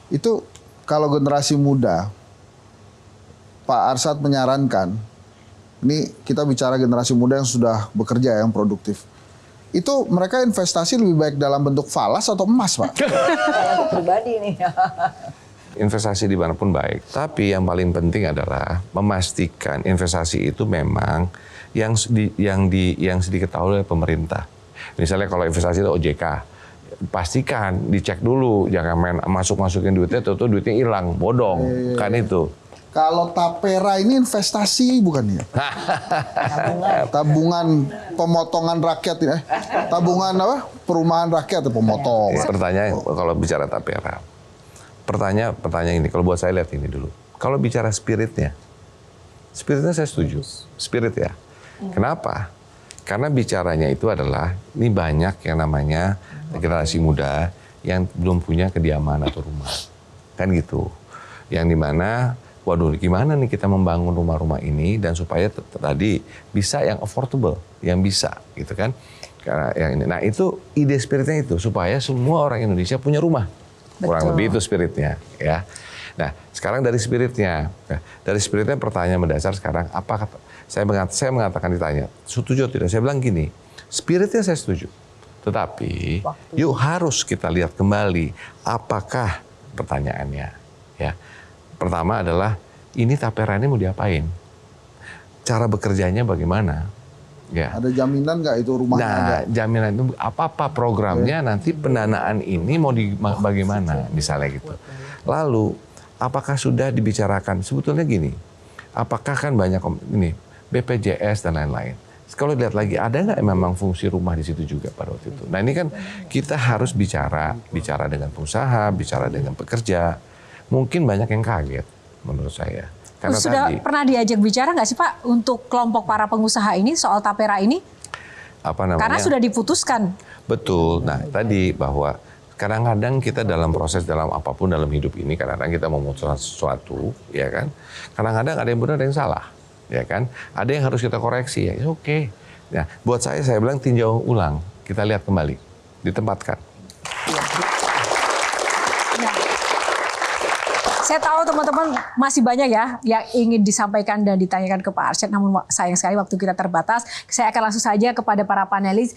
Speaker 5: Itu kalau generasi muda, Pak Arsyad menyarankan, ini kita bicara generasi muda yang sudah bekerja yang produktif. Itu mereka investasi lebih baik dalam bentuk falas atau emas, Pak?
Speaker 6: Pribadi nih.
Speaker 4: Investasi di mana pun baik. Tapi yang paling penting adalah memastikan investasi itu memang yang diketahui oleh pemerintah. Misalnya kalau investasi itu OJK, pastikan dicek dulu, jangan main masukin duitnya, tuh duitnya hilang, bodong, kan itu.
Speaker 5: Kalau Tapera ini investasi bukan ya? Tabungan pemotongan rakyat ya? Tabungan apa? Perumahan rakyat atau pemotong?
Speaker 4: Pertanyaan kalau bicara Tapera, pertanyaan ini kalau buat saya lihat ini dulu. Kalau bicara spiritnya saya setuju, spirit ya. Kenapa? Karena bicaranya itu adalah ini banyak yang namanya generasi muda yang belum punya kediaman atau rumah, kan gitu. Yang dimana waduh gimana nih kita membangun rumah-rumah ini dan supaya tadi bisa yang affordable, yang bisa gitu kan. Karena yang ini. Nah itu ide spiritnya itu supaya semua orang Indonesia punya rumah. Kurang lebih itu spiritnya ya. Nah sekarang dari spiritnya pertanyaan mendasar sekarang saya mengatakan ditanya setuju atau tidak, saya bilang gini, spiritnya saya setuju. Tetapi yuk harus kita lihat kembali apakah pertanyaannya. Ya, pertama adalah ini Tapera ini mau diapain? Cara bekerjanya bagaimana? Ya.
Speaker 5: Ada jaminan nggak itu rumahnya ada?
Speaker 4: Nah, jaminan itu apa programnya nanti pendanaan ini mau bagaimana misalnya gitu. Lalu apakah sudah dibicarakan sebetulnya gini? Apakah kan banyak ini BPJS dan lain-lain. Kalau lihat lagi ada nggak memang fungsi rumah di situ juga pada waktu itu. Nah ini kan kita harus bicara dengan pengusaha, bicara dengan pekerja. Mungkin banyak yang kaget menurut saya. Karena
Speaker 3: sudah pernah diajak bicara nggak sih Pak untuk kelompok para pengusaha ini soal Tapera ini?
Speaker 4: Apa namanya?
Speaker 3: Karena sudah diputuskan.
Speaker 4: Betul. Nah tadi bahwa kadang-kadang kita dalam proses dalam apapun dalam hidup ini kadang-kadang kita memutuskan sesuatu, ya kan? Kadang-kadang ada yang benar ada yang salah, ya kan? Ada yang harus kita koreksi, ya oke. Nah buat saya bilang tinjau ulang, kita lihat kembali, ditempatkan.
Speaker 3: Saya tahu teman-teman masih banyak ya yang ingin disampaikan dan ditanyakan ke Pak Arsyad, namun sayang sekali waktu kita terbatas. Saya akan langsung saja kepada para panelis.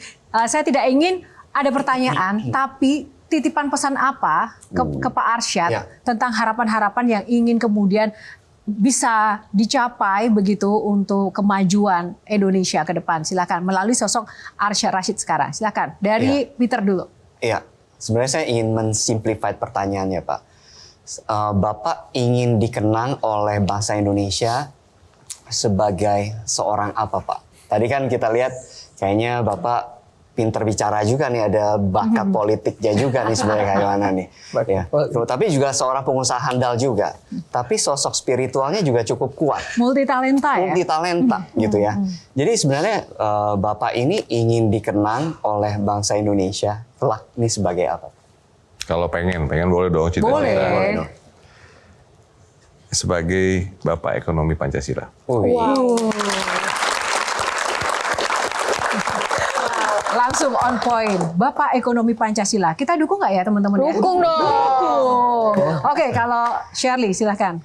Speaker 3: Saya tidak ingin ada pertanyaan, tapi titipan pesan apa ke Pak Arsyad tentang harapan-harapan yang ingin kemudian bisa dicapai begitu untuk kemajuan Indonesia ke depan. Silakan melalui sosok Arsyad Rashid sekarang. Silakan dari Peter dulu.
Speaker 7: Iya, sebenarnya saya ingin mensimplify pertanyaannya Pak. Bapak ingin dikenang oleh bangsa Indonesia sebagai seorang apa Pak? Tadi kan kita lihat kayaknya Bapak pinter bicara juga nih, ada bakat politiknya juga nih sebenarnya kayak mana nih. Ya. Tapi juga seorang pengusaha handal juga. Tapi sosok spiritualnya juga cukup kuat.
Speaker 3: Multi talenta ya?
Speaker 7: Multi talenta gitu ya. Jadi sebenarnya Bapak ini ingin dikenang oleh bangsa Indonesia kelak ini sebagai apa?
Speaker 4: Kalau pengen boleh dong cita-cita.
Speaker 3: Boleh.
Speaker 4: Sebagai Bapak Ekonomi Pancasila.
Speaker 3: Wow. Langsung on point, Bapak Ekonomi Pancasila. Kita dukung nggak ya teman-teman?
Speaker 8: Dukung dong.
Speaker 3: Dukung. Oke, kalau Shirley silahkan.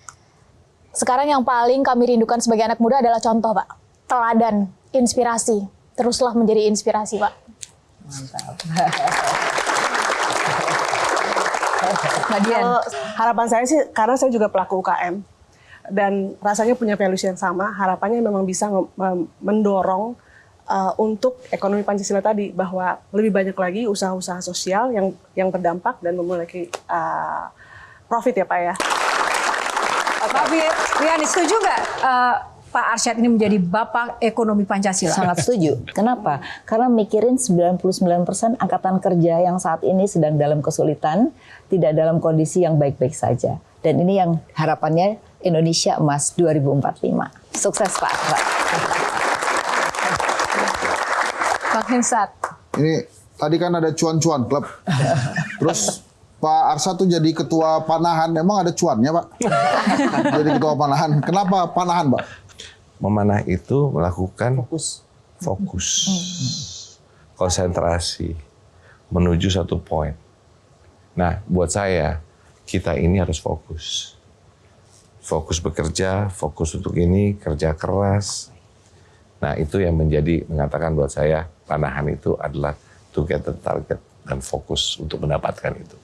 Speaker 8: Sekarang yang paling kami rindukan sebagai anak muda adalah contoh Pak. Teladan, inspirasi. Teruslah menjadi inspirasi Pak.
Speaker 6: Mantap.
Speaker 9: Harapan saya sih, karena saya juga pelaku UKM dan rasanya punya values yang sama, harapannya memang bisa mendorong untuk ekonomi Pancasila tadi, bahwa lebih banyak lagi usaha-usaha sosial yang berdampak dan memiliki profit ya Pak ya.
Speaker 3: Pak Riani, setuju nggak Pak Arsyad ini menjadi Bapak Ekonomi Pancasila?
Speaker 6: Sangat setuju. Kenapa? Karena mikirin 99% angkatan kerja yang saat ini sedang dalam kesulitan, tidak dalam kondisi yang baik-baik saja. Dan ini yang harapannya Indonesia Emas 2045. Sukses Pak.
Speaker 3: Bang Hensat.
Speaker 5: Ini tadi kan ada cuan-cuan klub. Terus Pak Arsyad tuh jadi ketua panahan, emang ada cuannya Pak? Jadi ketua panahan. Kenapa panahan Pak?
Speaker 4: Memanah itu melakukan fokus, konsentrasi, menuju satu poin. Nah, buat saya, kita ini harus fokus. Fokus bekerja, fokus untuk ini, kerja keras. Nah, itu yang mengatakan buat saya, panahan itu adalah to get the target dan fokus untuk mendapatkan itu.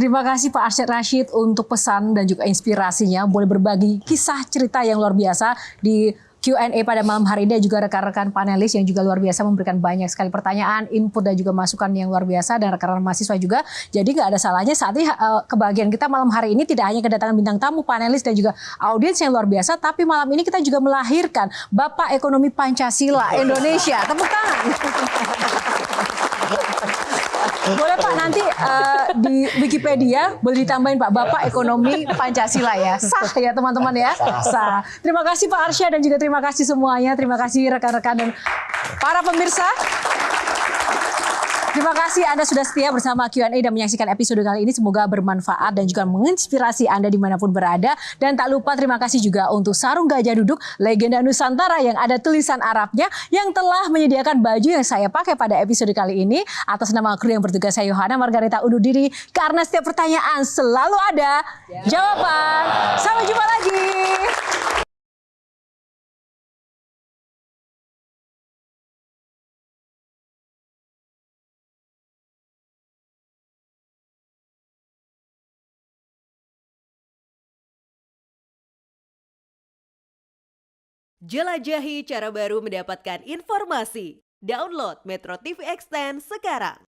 Speaker 3: Terima kasih Pak Arsyad Rashid untuk pesan dan juga inspirasinya. Boleh berbagi kisah cerita yang luar biasa di Q&A pada malam hari ini, dan juga rekan-rekan panelis yang juga luar biasa memberikan banyak sekali pertanyaan, input dan juga masukan yang luar biasa, dan rekan-rekan mahasiswa juga. Jadi nggak ada salahnya saat ini kebahagiaan kita malam hari ini tidak hanya kedatangan bintang tamu, panelis dan juga audiens yang luar biasa, tapi malam ini kita juga melahirkan Bapak Ekonomi Pancasila Indonesia. Tepuk tangan. Boleh Pak, nanti di Wikipedia boleh ditambahin Pak, Bapak Ekonomi Pancasila ya. Sah ya teman-teman ya. Sah. Terima kasih Pak Arsyad dan juga terima kasih semuanya. Terima kasih rekan-rekan dan para pemirsa. Terima kasih Anda sudah setia bersama Q&A dan menyaksikan episode kali ini. Semoga bermanfaat dan juga menginspirasi Anda dimanapun berada. Dan tak lupa terima kasih juga untuk Sarung Gajah Duduk, legenda Nusantara yang ada tulisan Arabnya, yang telah menyediakan baju yang saya pakai pada episode kali ini. Atas nama kru yang bertugas, saya Yohana Margareta undur diri, karena setiap pertanyaan selalu ada jawaban. Sampai jumpa lagi.
Speaker 10: Jelajahi cara baru mendapatkan informasi. Download Metro TV Extend sekarang.